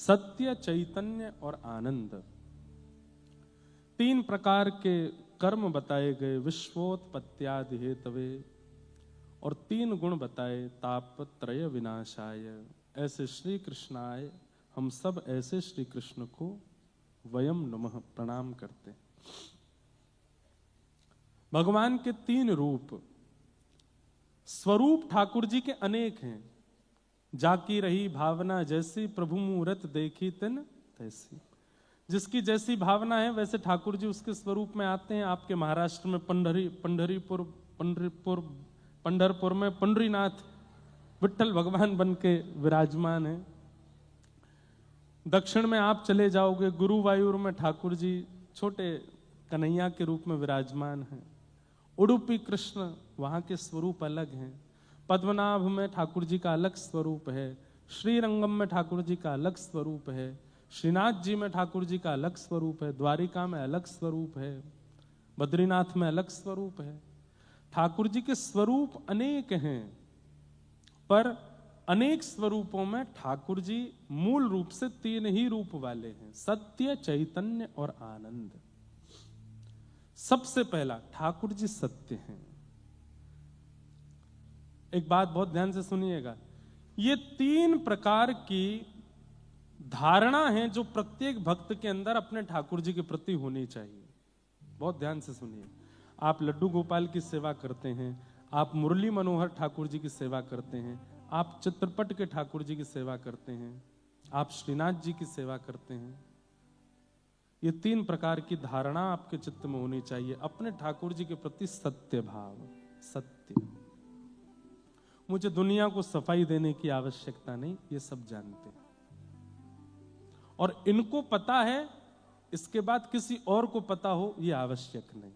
सत्य, चैतन्य और आनंद। 3 प्रकार के कर्म बताए गए विश्वोत्पत्त्यादि हेतवे, और 3 गुण बताए तापत्रय विनाशाय। ऐसे श्री कृष्णाय, हम सब ऐसे श्री कृष्ण को वयम नमः प्रणाम करते। भगवान के 3 रूप। स्वरूप ठाकुर जी के अनेक हैं। जाकी रही भावना जैसी, प्रभु मूरत देखी तिन तैसी। जिसकी जैसी भावना है वैसे ठाकुर जी उसके स्वरूप में आते हैं। आपके महाराष्ट्र में पंढरपुर में पंडरीनाथ विठ्ठल भगवान बन के विराजमान है। दक्षिण में आप चले जाओगे, गुरुवायूर में ठाकुर जी छोटे कन्हैया के रूप में विराजमान हैं। उडुपी कृष्ण, वहां के स्वरूप अलग हैं। पद्मनाभ में ठाकुर जी का अलग स्वरूप है। श्रीरंगम में ठाकुर जी का अलग स्वरूप है। श्रीनाथ जी में ठाकुर जी का अलग स्वरूप है। द्वारिका में अलग स्वरूप है। बद्रीनाथ में अलग स्वरूप है। ठाकुर जी के स्वरूप अनेक हैं, पर अनेक स्वरूपों में ठाकुर जी मूल रूप से 3 ही रूप वाले हैं, सत्य, चैतन्य और आनंद। सबसे पहला ठाकुर जी सत्य हैं। एक बात बहुत ध्यान से सुनिएगा, ये 3 प्रकार की धारणा है जो प्रत्येक भक्त के अंदर अपने ठाकुर जी के प्रति होनी चाहिए। बहुत ध्यान से सुनिए। आप लड्डू गोपाल की सेवा करते हैं, आप मुरली मनोहर ठाकुर जी की सेवा करते हैं, आप चित्रपट के ठाकुर जी की सेवा करते हैं, आप श्रीनाथ जी की सेवा करते हैं। ये 3 प्रकार की धारणा आपके चित्त में होनी चाहिए। अपने ठाकुर जी के प्रति सत्य भाव। सत्य, मुझे दुनिया को सफाई देने की आवश्यकता नहीं, ये सब जानते हैं और इनको पता है। इसके बाद किसी और को पता हो ये आवश्यक नहीं।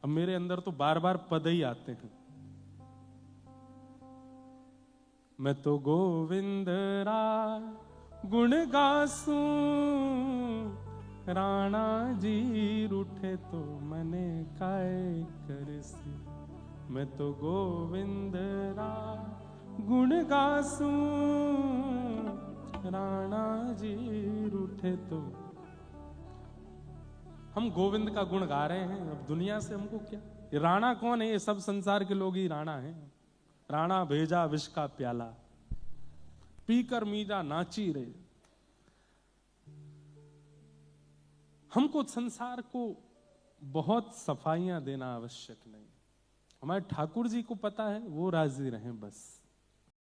अब मेरे अंदर तो बार बार पद ही आते हैं। मैं तो गोविंद रा गुण गासूं, राणा जी रूठे तो मने काय करसी। मैं तो गोविंद रा गुण गासूं, राणा जी रूठे तो। हम गोविंद का गुण गा रहे हैं, अब दुनिया से हमको क्या। ये राणा कौन है? ये सब संसार के लोग ही राणा हैं। राणा भेजा विष का प्याला, पीकर मीरा नाची रे। हमको संसार को बहुत सफाइयां देना आवश्यक नहीं। हमारे ठाकुर जी को पता है, वो राजी रहें बस।